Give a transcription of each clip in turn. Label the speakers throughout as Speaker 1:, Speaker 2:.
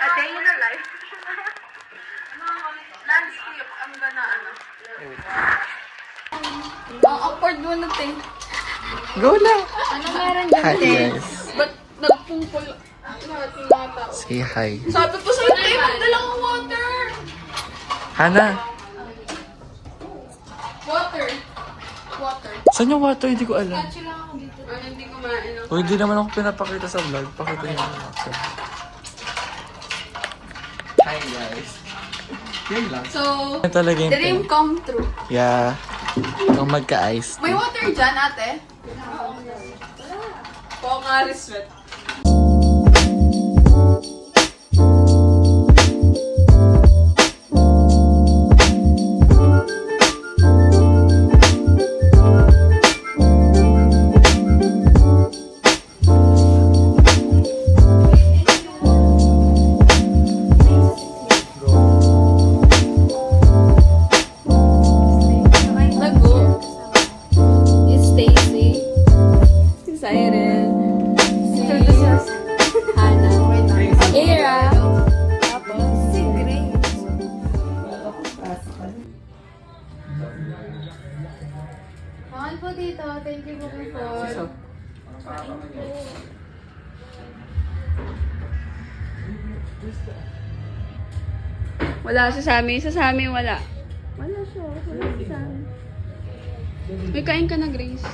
Speaker 1: A day in a life. Landscape, ang gana ano.
Speaker 2: Ang awkward mo na, te.
Speaker 3: Go lang!
Speaker 2: Ano meron dyan,
Speaker 3: Hi
Speaker 2: te?
Speaker 3: guys!
Speaker 2: Ba't nagpungkol lahat ng mga tao?
Speaker 3: Say hi.
Speaker 2: Sabi ko sa'yo, te, magdala kang water!
Speaker 3: Hana,
Speaker 2: Water. Water.
Speaker 3: saan yung water? Hindi ko alam.
Speaker 2: Catch lang ako dito. Hindi ko maano.
Speaker 3: O hindi naman ako pinapakita sa vlog. Pakita niyo naman ako. Hi guys. Yan lang.
Speaker 2: So,
Speaker 3: Yan talaga yung
Speaker 2: dream come true.
Speaker 3: Yeah. Kung magka-ice.
Speaker 2: May water dyan, ate? Oo nga, sweat.
Speaker 4: Mahal po dito. Thank you po for...
Speaker 2: Wala siya sa amin. Sa amin, wala. Wala siya. Wala siya sa amin. May kain ka na, Grace.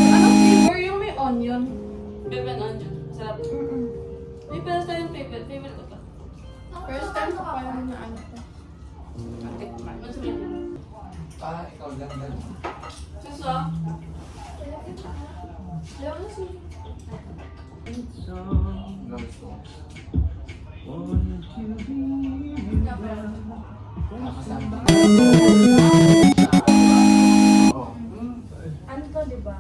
Speaker 2: Anong flavor yung may onion? Pepper and onion. Sarap. May pala tayong favorite. Favorite ko to. First time ko parang na ano to. Tikman.
Speaker 3: Ikaw lang lang.
Speaker 2: Suso?
Speaker 4: Ano to, di ba?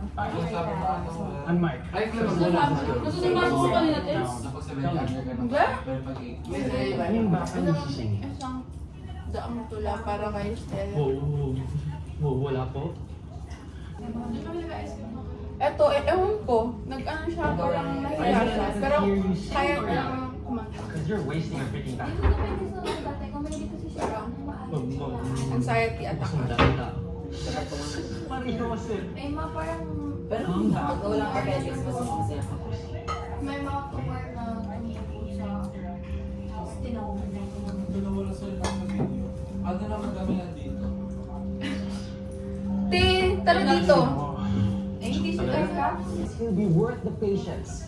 Speaker 2: Nasusunod ko kanina, Tess. Isang daang tula para kay Stella.
Speaker 5: Wala po.
Speaker 2: Eto, ewan ko. Nag-ano siya, parang nahiya siya. Pero kaya niya kumanta.
Speaker 5: Because you're wasting everything back.
Speaker 4: Dito depende sa dati. Kung may dito si Sarah.
Speaker 2: Anxiety attack.
Speaker 4: May mga parang...
Speaker 6: Walang appendix kasi masaya.
Speaker 4: May mga kumar na tumingin sa... Tinawag na.
Speaker 3: Ano naman kami nandito?
Speaker 2: Te, tara dito.
Speaker 4: Eh, hindi sila ka?
Speaker 6: It will be worth the patience.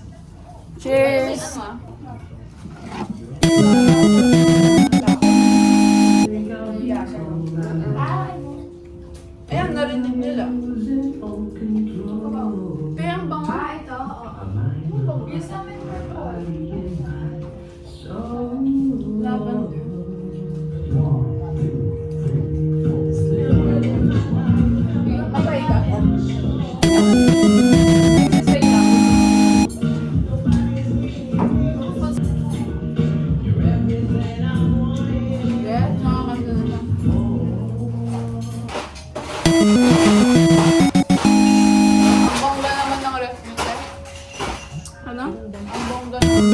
Speaker 2: Cheers! Ano ah? Ayan, narinig nila. Kaya ang bango.
Speaker 4: Ito. Oo. Yes, namin po.
Speaker 2: Lavender. Abay ka. Say lang. Yes, nakakanta na siya. Ang bongga naman ng ref nito. Ano? Ang bongga naman.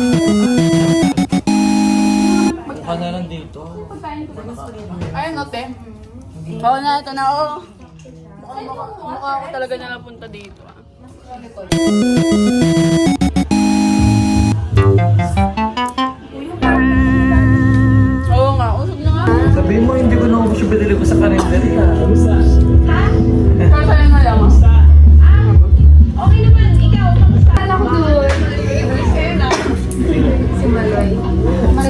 Speaker 3: Mukha na lang dito.
Speaker 2: Ayun, no, te. Oo na, ito na, oo. Mukha ako talaga niya napunta dito. Ah. Oo nga, usog na nga.
Speaker 3: Sabihin mo, hindi ko na ubus yung binili ko sa karinderya.
Speaker 2: Pero sa'yo na lang.
Speaker 4: Okay naman. Ikaw, kamusta? Kala ko doon. Si Maloy.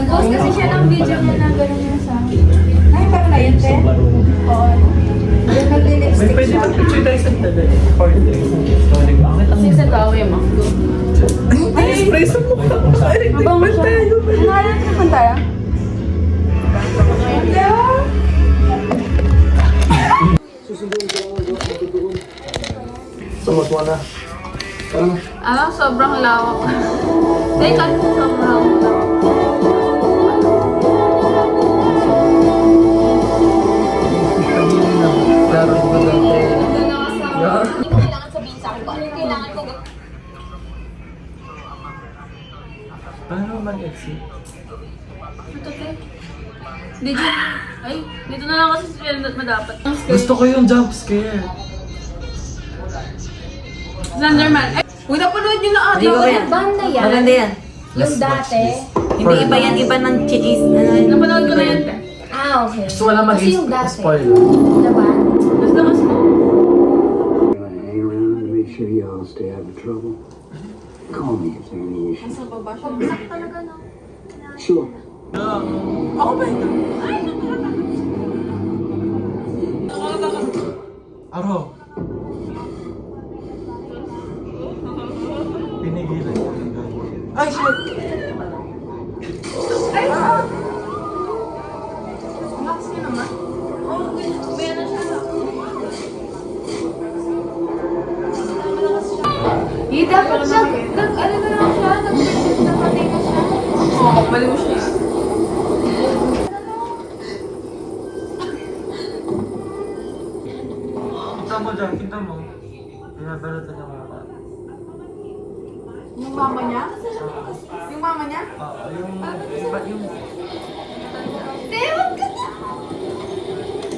Speaker 4: Post kasi siya ng video niya na gano'n niya sa akin. Ay, parang na yun, te? Oo. Yung nagli-lipstick
Speaker 3: Pwede
Speaker 4: siya.
Speaker 3: mag-picture tayo sa portrait. Sorry, bakit ang...
Speaker 2: Kasi sa tao yung makdo.
Speaker 3: Ay, espresso mo ka. Ay,
Speaker 2: Mabango siya. Ano nga lang naman tayo?
Speaker 3: Sumot mo na.
Speaker 2: Ano, sobrang lawak. Teka, sobrang lawak.
Speaker 3: Klaro ko dati.
Speaker 4: Hindi ko kailangan sabihin sa akin kung ano yung kailangan ko.
Speaker 3: Paano mag-exit?
Speaker 2: Ito, te. Dito. Ay, dito na lang kasi si Rendot madapat.
Speaker 3: Gusto ko yung jump scare.
Speaker 2: Slenderman. Ay, huwag napanood nyo na ate.
Speaker 7: Hindi ko yan.
Speaker 4: Banda yan.
Speaker 7: Maganda yan.
Speaker 4: Yung
Speaker 3: Let's watch
Speaker 4: dati.
Speaker 3: this.
Speaker 7: Hindi iba yan, iba ng cheese.
Speaker 2: Napanood ko na yan, te.
Speaker 4: Ah, okay.
Speaker 3: Gusto wala
Speaker 4: Kasi yung dati.
Speaker 3: mag-spoil.
Speaker 4: Diba?
Speaker 2: Basta mas mo.
Speaker 8: Gonna hang around and make sure y'all stay out of trouble. Call me if there are any issues.
Speaker 2: Sa baba siya.
Speaker 4: Talaga, no?
Speaker 8: Sure.
Speaker 3: Ako ba ito? Aro. Pinigilan ko. Ay, shit!
Speaker 2: Max niya naman. Oo, may ano siya.
Speaker 4: Dapat siya, ano na lang siya, nagpatinga siya.
Speaker 2: Oo, baliw siya.
Speaker 3: Kita mo dyan, kita mo. Pinabalot na ng mama.
Speaker 2: Yung mama niya? Yung mama niya?
Speaker 3: Yung...
Speaker 4: Tewag ka na!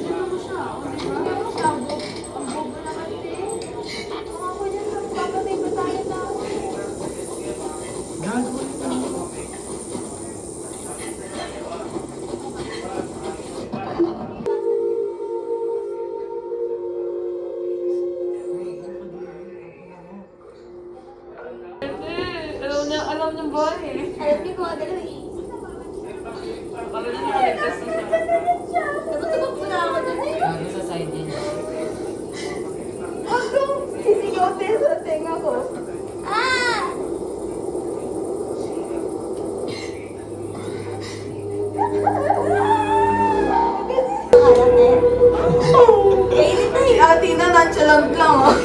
Speaker 2: Ano mo siya? Ano siya? Ang bobo naman, te.
Speaker 4: Kung ako dyan, magpapatay ba tayo na ako?
Speaker 3: Gago.
Speaker 2: Alam niya ba eh.
Speaker 4: Alam niyo kung ano eh.
Speaker 2: Alam niya ligtas na siya.
Speaker 4: Tumutubog po na ako dyan eh.
Speaker 6: Ano sa side din?
Speaker 4: Huwag kong sisigotin sa tenga ko. Ah! Kainit na
Speaker 2: Si ate na nonchalant lang oh.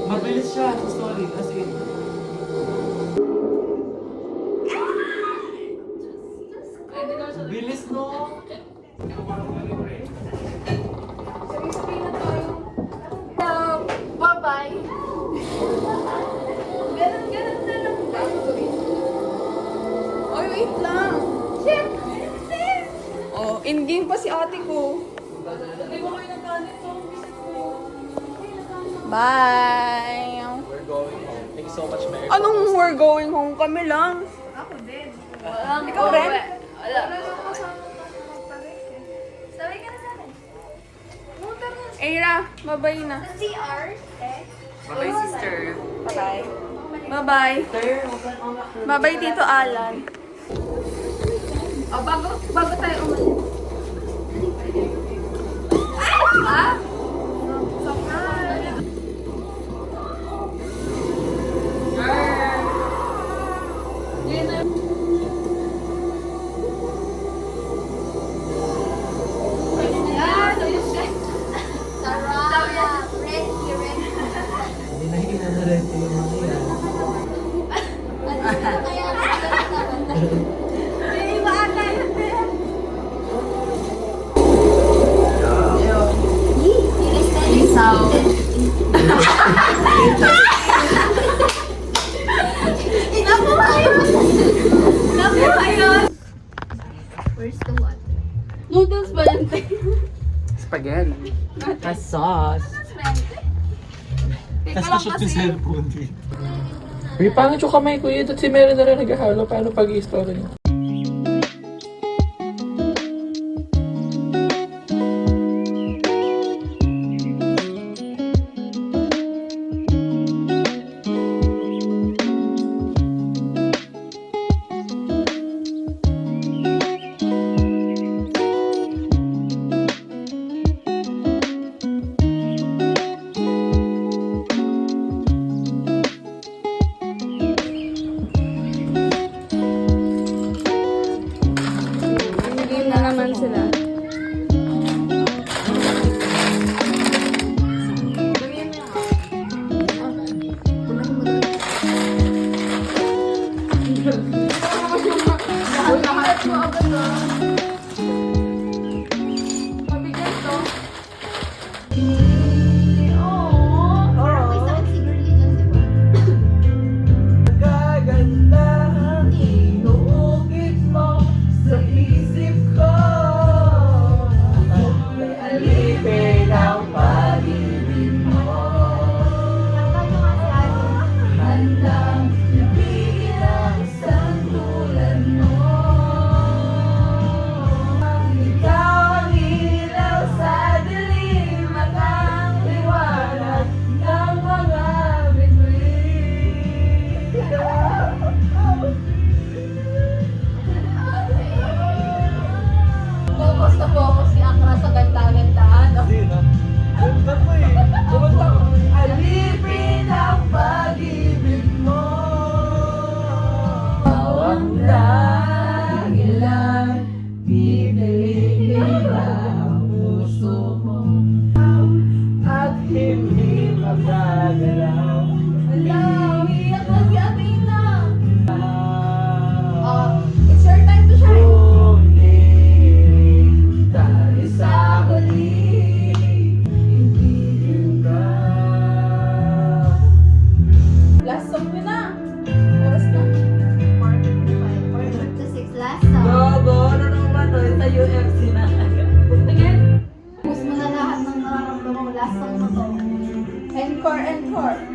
Speaker 3: Mabilis siya sa story. As in. Bilis no?
Speaker 4: So, bye-bye. Ganun na lang.
Speaker 2: Oy, wait lang.
Speaker 4: Shit!
Speaker 2: Oh, in-game pa si ate ko. Bye!
Speaker 3: We're going home. Thank you so much, Mary.
Speaker 2: Anong we're going home? Kami lang. Ikaw rin?
Speaker 4: Sabi ka na sa akin. Pumunta mo sa
Speaker 2: Eira, bye-bye na.
Speaker 4: CR.
Speaker 6: Bye-bye, sister.
Speaker 2: Bye. Bye-bye. Bye-bye, Tito Alan. Oh, bago tayo umalis. Ah! Surprise!
Speaker 4: Sarap! Ready, ready.
Speaker 3: Hindi na hinanarete yung mga yan.
Speaker 4: Kaya
Speaker 2: May iba ata yun, te.
Speaker 4: Isaw.
Speaker 2: Nabuhayon!
Speaker 4: Where's the water?
Speaker 2: Noodles ba yan, te?
Speaker 6: Spaghetti. A sauce.
Speaker 2: Teka lang kasi.
Speaker 3: cellphone din. Uy, pangit yung kamay ko yun. At si Mary na rin naghahalo. Paano pag-i-story niya?
Speaker 2: Game na naman sila.
Speaker 4: ang dahilan. Pipiliin ang puso mo
Speaker 3: At hindi magagalaw.
Speaker 4: Wala, umiiyak na si Athena. It's your time to shine.
Speaker 3: Kundi tayo sa huli. Ibigin ka.
Speaker 2: Last song nyo na. Oras na.
Speaker 4: 4:56 last song.
Speaker 6: Gogo, ano naman to? Sa UFC na.
Speaker 2: Again.
Speaker 4: Ubus mo na lahat ng nararamdaman mo. Last song na to.
Speaker 2: Encore, encore.